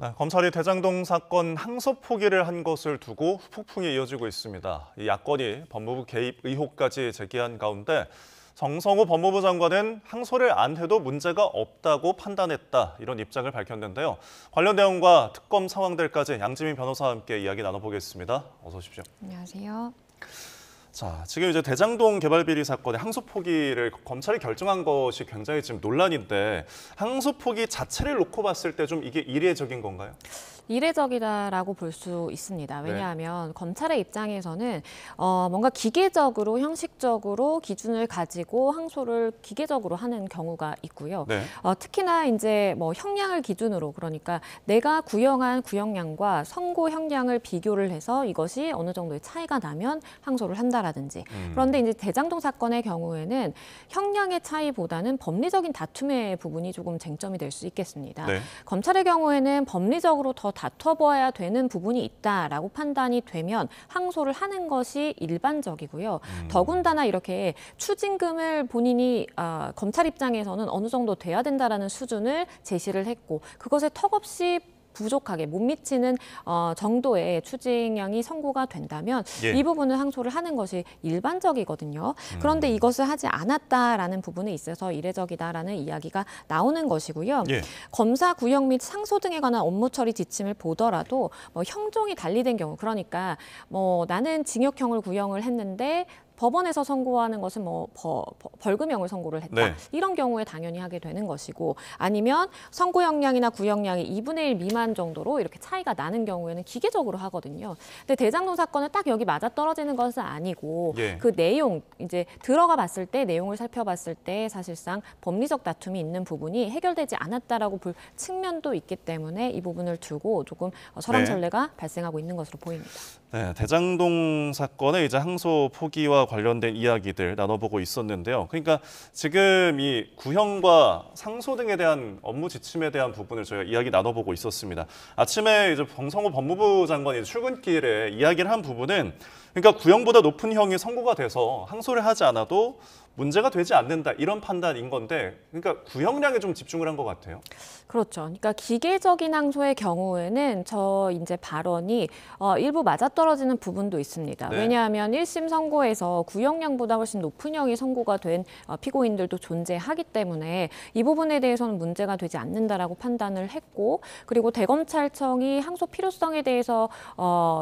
네, 검찰이 대장동 사건 항소 포기를 한 것을 두고 후폭풍이 이어지고 있습니다. 이 야권이 법무부 개입 의혹까지 제기한 가운데 정성호 법무부 장관은 항소를 안 해도 문제가 없다고 판단했다, 이런 입장을 밝혔는데요. 관련 내용과 특검 상황들까지 양지민 변호사와 함께 이야기 나눠보겠습니다. 어서 오십시오. 안녕하세요. 자, 지금 이제 대장동 개발 비리 사건의 항소 포기를 검찰이 결정한 것이 굉장히 지금 논란인데, 항소 포기 자체를 놓고 봤을 때 좀 이게 이례적인 건가요? 이례적이다라고 볼 수 있습니다. 왜냐하면 검찰의 입장에서는 뭔가 기계적으로, 형식적으로 기준을 가지고 항소를 기계적으로 하는 경우가 있고요. 네. 특히나 이제 뭐 형량을 기준으로, 그러니까 내가 구형한 구형량과 선고 형량을 비교를 해서 이것이 어느 정도의 차이가 나면 항소를 한다라든지. 그런데 이제 대장동 사건의 경우에는 형량의 차이보다는 법리적인 다툼의 부분이 조금 쟁점이 될 수 있겠습니다. 네. 검찰의 경우에는 법리적으로 더 다퉈봐야 되는 부분이 있다라고 판단이 되면 항소를 하는 것이 일반적이고요. 더군다나 이렇게 추징금을 본인이 검찰 입장에서는 어느 정도 돼야 된다라는 수준을 제시를 했고, 그것에 턱없이 부족하게 못 미치는 정도의 추징량이 선고가 된다면 이 부분을 항소를 하는 것이 일반적이거든요. 그런데 이것을 하지 않았다라는 부분에 있어서 이례적이다라는 이야기가 나오는 것이고요. 검사 구형 및 상소 등에 관한 업무 처리 지침을 보더라도 뭐 형종이 달리된 경우, 그러니까 뭐 나는 징역형을 구형을 했는데 법원에서 선고하는 것은 뭐 벌금형을 선고를 했다. 네. 이런 경우에 당연히 하게 되는 것이고, 아니면 선고형량이나 구형량이 2분의 1 미만 정도로 이렇게 차이가 나는 경우에는 기계적으로 하거든요. 근데 대장동 사건은 딱 여기 맞아떨어지는 것은 아니고 그 내용, 이제 들어가 봤을 때, 내용을 살펴봤을 때 사실상 법리적 다툼이 있는 부분이 해결되지 않았다라고 볼 측면도 있기 때문에 이 부분을 두고 조금 설왕설래가 발생하고 있는 것으로 보입니다. 네, 대장동 사건의 이제 항소 포기와 관련된 이야기들 나눠보고 있었는데요. 그러니까 지금 이 구형과 상소 등에 대한 업무 지침에 대한 부분을 저희가 이야기 나눠보고 있었습니다. 아침에 이제 정성호 법무부 장관이 출근길에 이야기를 한 부분은, 그러니까 구형보다 높은 형이 선고가 돼서 항소를 하지 않아도 문제가 되지 않는다, 이런 판단인 건데, 그러니까 구형량에 좀 집중을 한 것 같아요. 그렇죠. 그러니까 기계적인 항소의 경우에는 저 이제 발언이 일부 맞아떨어지는 부분도 있습니다. 왜냐하면 1심 선고에서 구형량보다 훨씬 높은 형이 선고가 된 피고인들도 존재하기 때문에 이 부분에 대해서는 문제가 되지 않는다라고 판단을 했고, 그리고 대검찰청이 항소 필요성에 대해서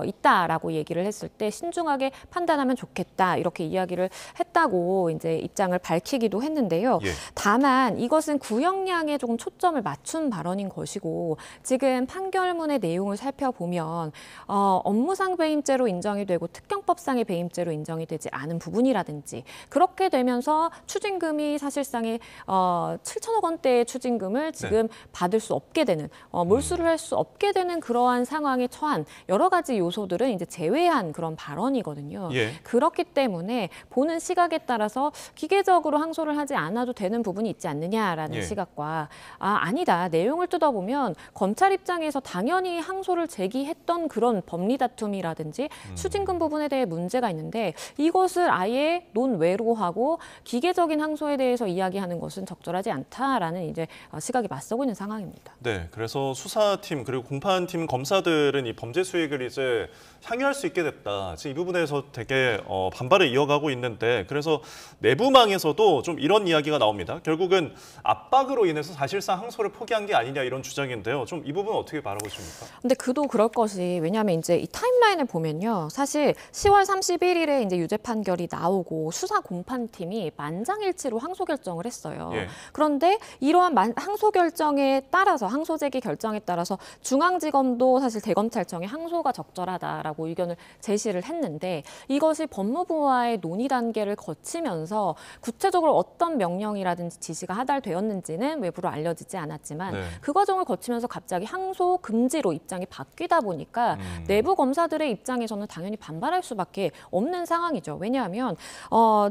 있다라고 얘기를 했을 때 신중하게 판단하면 좋겠다, 이렇게 이야기를 했다고 이제 입장을 밝히기도 했는데요. 다만 이것은 구형량에 조금 초점을 맞춘 발언인 것이고, 지금 판결문의 내용을 살펴보면 업무상 배임죄로 인정이 되고 특경법상의 배임죄로 인정이 되지 않은 부분이라든지, 그렇게 되면서 추징금이 사실상의 7천억 원대의 추징금을 지금 받을 수 없게 되는, 몰수를 할 수 없게 되는 그러한 상황에 처한 여러 가지 요소들은 이제 제외한 그런 발언이거든요. 그렇기 때문에 보는 시각에 따라서 기계적으로 항소를 하지 않아도 되는 부분이 있지 않느냐라는 시각과, 아니다, 내용을 뜯어보면 검찰 입장에서 당연히 항소를 제기했던 그런 법리 다툼이라든지 추징금 부분에 대해 문제가 있는데, 이것을 아예 논외로 하고 기계적인 항소에 대해서 이야기하는 것은 적절하지 않다라는 이제 시각이 맞서고 있는 상황입니다. 네, 그래서 수사팀 그리고 공판팀 검사들은 이 범죄 수익을 이제 향유할 수 있게 됐다, 지금 이 부분에서 되게 반발을 이어가고 있는데, 그래서 내부망에서도 좀 이런 이야기가 나옵니다. 결국은 압박으로 인해서 사실상 항소를 포기한 게 아니냐, 이런 주장인데요. 좀 이 부분은 어떻게 바라보십니까? 근데 그도 그럴 것이, 왜냐하면 이제 이 타임라인을 보면요, 사실 10월 31일에 이제 유죄 판결이 나오고 수사 공판팀이 만장일치로 항소 결정을 했어요. 그런데 이러한 항소 결정에 따라서, 항소 제기 결정에 따라서 중앙지검도 사실 대검찰청에 항소가 적절하다라고 의견을 제시를 했는데, 이것이 법무부와의 논의 단계를 거치면서 구체적으로 어떤 명령이라든지 지시가 하달되었는지는 외부로 알려지지 않았지만 그 과정을 거치면서 갑자기 항소 금지로 입장이 바뀌다 보니까 내부 검사들의 입장에서는 당연히 반발할 수밖에 없는 상황이죠. 왜냐하면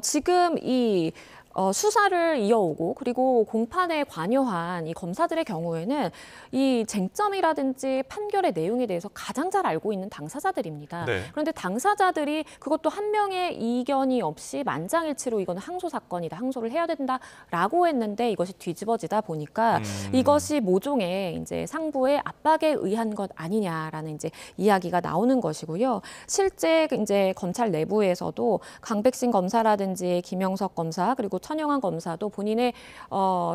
지금 이 수사를 이어오고 그리고 공판에 관여한 이 검사들의 경우에는 이 쟁점이라든지 판결의 내용에 대해서 가장 잘 알고 있는 당사자들입니다. 네. 그런데 당사자들이 그것도 한 명의 이견이 없이 만장일치로 이거는 항소 사건이다, 항소를 해야 된다라고 했는데 이것이 뒤집어지다 보니까 이것이 모종의 이제 상부의 압박에 의한 것 아니냐라는 이제 이야기가 나오는 것이고요. 실제 이제 검찰 내부에서도 강백신 검사라든지 김영석 검사 그리고 천영환 검사도 본인의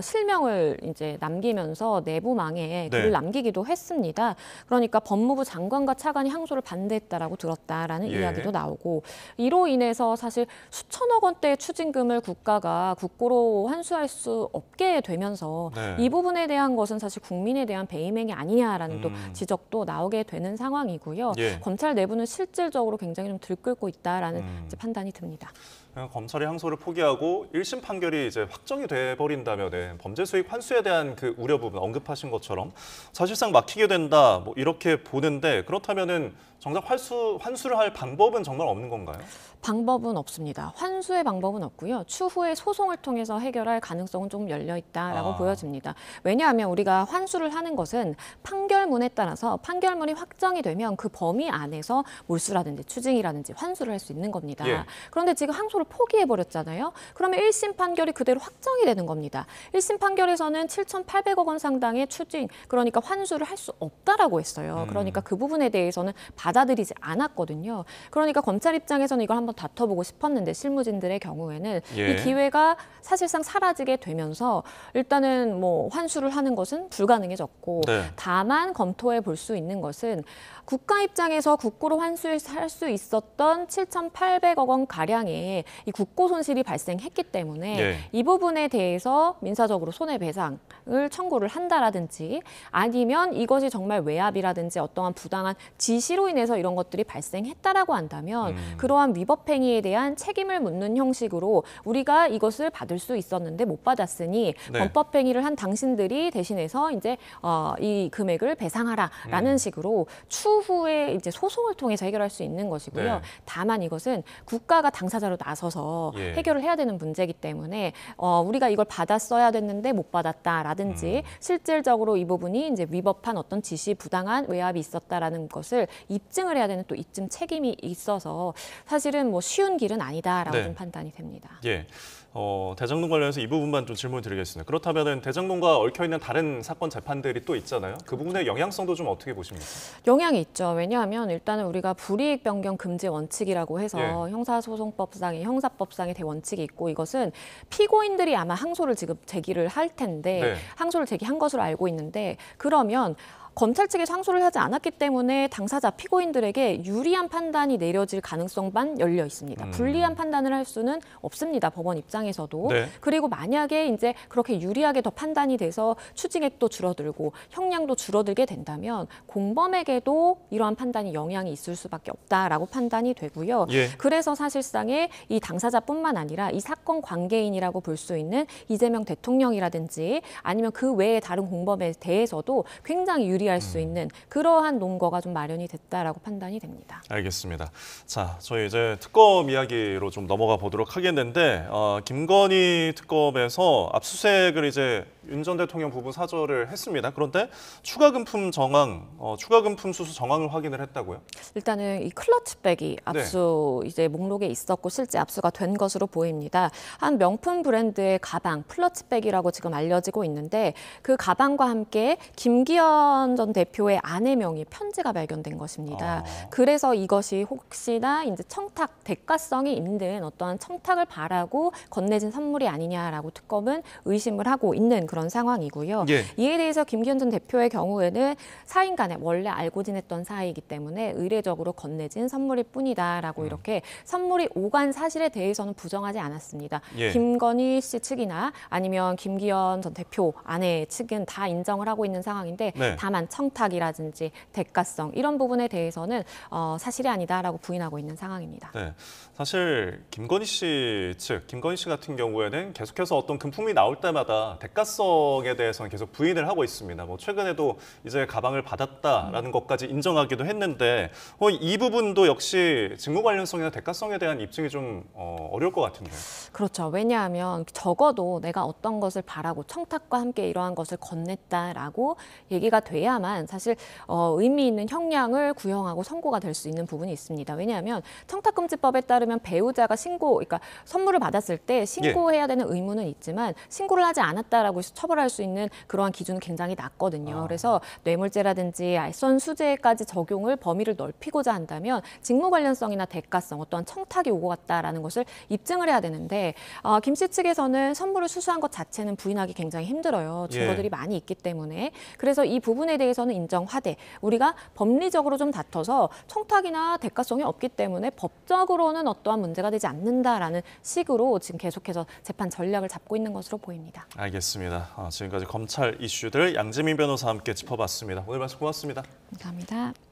실명을 이제 남기면서 내부망에 글을 남기기도 했습니다. 그러니까 법무부 장관과 차관이 항소를 반대했다라고 들었다라는 이야기도 나오고 이로 인해서 사실 수천억 원대의 추징금을 국가가 국고로 환수할 수 없게 되면서 이 부분에 대한 것은 사실 국민에 대한 배임행위 아니냐라는 또 지적도 나오게 되는 상황이고요. 검찰 내부는 실질적으로 굉장히 좀 들끓고 있다라는 이제 판단이 듭니다. 검찰이 항소를 포기하고 1심 판결이 이제 확정이 돼버린다면 범죄 수익 환수에 대한 그 우려 부분 언급하신 것처럼 사실상 막히게 된다 뭐 이렇게 보는데 그렇다면은 정작 환수를 할 방법은 정말 없는 건가요? 방법은 없습니다. 환수의 방법은 없고요. 추후에 소송을 통해서 해결할 가능성은 조금 열려 있다라고 보여집니다. 왜냐하면 우리가 환수를 하는 것은 판결문에 따라서 판결문이 확정이 되면 그 범위 안에서 몰수라든지 추징이라든지 환수를 할 수 있는 겁니다. 그런데 지금 항소를 포기해버렸잖아요. 그러면 1심 판결이 그대로 확정이 되는 겁니다. 1심 판결에서는 7,800억 원 상당의 추징, 그러니까 환수를 할 수 없다라고 했어요. 그러니까 그 부분에 대해서는 받아들이지 않았거든요. 그러니까 검찰 입장에서는 이걸 한번 다퉈보고 싶었는데 실무진들의 경우에는 이 기회가 사실상 사라지게 되면서 일단은 뭐 환수를 하는 것은 불가능해졌고 다만 검토해 볼 수 있는 것은 국가 입장에서 국고로 환수할 수 있었던 7,800억 원 가량의 이 국고 손실이 발생했기 때문에 이 부분에 대해서 민사적으로 손해배상을 청구를 한다라든지 아니면 이것이 정말 외압이라든지 어떠한 부당한 지시로 인해서 이런 것들이 발생했다라고 한다면 그러한 위법 행위에 대한 책임을 묻는 형식으로 우리가 이것을 받을 수 있었는데 못 받았으니 범법 행위를 한 당신들이 대신해서 이제 이 금액을 배상하라라는 식으로 추후에 이제 소송을 통해서 해결할 수 있는 것이고요. 다만 이것은 국가가 당사자로 나서서 해결을 해야 되는 문제이기 때문에 우리가 이걸 받았어야 됐는데 못 받았다라든지 실질적으로 이 부분이 이제 위법한 어떤 지시 부당한 외압이 있었다라는 것을 입증을 해야 되는 또 입증 책임이 있어서 사실은 뭐 쉬운 길은 아니다라고 좀 판단이 됩니다. 대장동 관련해서 이 부분만 좀 질문 드리겠습니다. 그렇다면 대장동과 얽혀있는 다른 사건 재판들이 또 있잖아요. 그 부분의 영향성도 좀 어떻게 보십니까? 영향이 있죠. 왜냐하면 일단은 우리가 불이익 변경 금지 원칙이라고 해서 형사소송법상의 형사법상의 대원칙이 있고 이것은 피고인들이 아마 항소를 지금 제기를 할 텐데 항소를 제기한 것으로 알고 있는데 그러면 검찰 측에서 항소를 하지 않았기 때문에 당사자 피고인들에게 유리한 판단이 내려질 가능성만 열려 있습니다. 불리한 판단을 할 수는 없습니다. 법원 입장에서도. 그리고 만약에 이제 그렇게 유리하게 더 판단이 돼서 추징액도 줄어들고 형량도 줄어들게 된다면 공범에게도 이러한 판단이 영향이 있을 수밖에 없다라고 판단이 되고요. 그래서 사실상의 이 당사자뿐만 아니라 이 사건 관계인이라고 볼 수 있는 이재명 대통령이라든지 아니면 그 외의 다른 공범에 대해서도 굉장히 유리할 수 있는 그러한 논거가 좀 마련이 됐다라고 판단이 됩니다. 알겠습니다. 자, 저희 이제 특검 이야기로 좀 넘어가 보도록 하겠는데 김건희 특검에서 압수수색을 이제 윤 전 대통령 부부 사절을 했습니다. 그런데 추가 금품 수수 정황을 확인을 했다고요? 일단은 이 클러치백이 압수 이제 목록에 있었고 실제 압수가 된 것으로 보입니다. 한 명품 브랜드의 가방 클러치백이라고 지금 알려지고 있는데 그 가방과 함께 김기현 전 대표의 아내 명의 편지가 발견된 것입니다. 그래서 이것이 혹시나 이제 청탁 대가성이 있는 어떠한 청탁을 바라고 건네진 선물이 아니냐라고 특검은 의심을 하고 있는 그런 상황이고요. 이에 대해서 김기현 전 대표의 경우에는 사인 간에 원래 알고 지냈던 사이이기 때문에 의례적으로 건네진 선물일 뿐이다라고 이렇게 선물이 오간 사실에 대해서는 부정하지 않았습니다. 김건희 씨 측이나 아니면 김기현 전 대표 아내 측은 다 인정을 하고 있는 상황인데 다만 청탁이라든지 대가성 이런 부분에 대해서는 사실이 아니다라고 부인하고 있는 상황입니다. 사실 김건희 씨 같은 경우에는 계속해서 어떤 금품이 나올 때마다 대가성 대가성에 대해서는 계속 부인을 하고 있습니다. 뭐 최근에도 이제 가방을 받았다라는 것까지 인정하기도 했는데 이 부분도 역시 직무 관련성이나 대가성에 대한 입증이 좀 어려울 것 같은데요. 그렇죠. 왜냐하면 적어도 내가 어떤 것을 바라고 청탁과 함께 이러한 것을 건넸다라고 얘기가 돼야만 사실 의미 있는 형량을 구형하고 선고가 될 수 있는 부분이 있습니다. 왜냐하면 청탁금지법에 따르면 배우자가 그러니까 선물을 받았을 때 신고해야 되는 의무는 있지만 신고를 하지 않았다라고 해서 처벌할 수 있는 그러한 기준은 굉장히 낮거든요. 그래서 뇌물죄라든지 알선 수재까지 적용을 범위를 넓히고자 한다면 직무 관련성이나 대가성, 어떠한 청탁이 오고 갔다라는 것을 입증을 해야 되는데 김 씨 측에서는 선물을 수수한 것 자체는 부인하기 굉장히 힘들어요. 증거들이 많이 있기 때문에. 그래서 이 부분에 대해서는 인정하되 우리가 법리적으로 좀 다퉈서 청탁이나 대가성이 없기 때문에 법적으로는 어떠한 문제가 되지 않는다라는 식으로 지금 계속해서 재판 전략을 잡고 있는 것으로 보입니다. 알겠습니다. 지금까지 검찰 이슈들 양재민 변호사와 함께 짚어봤습니다. 오늘 말씀 고맙습니다. 감사합니다.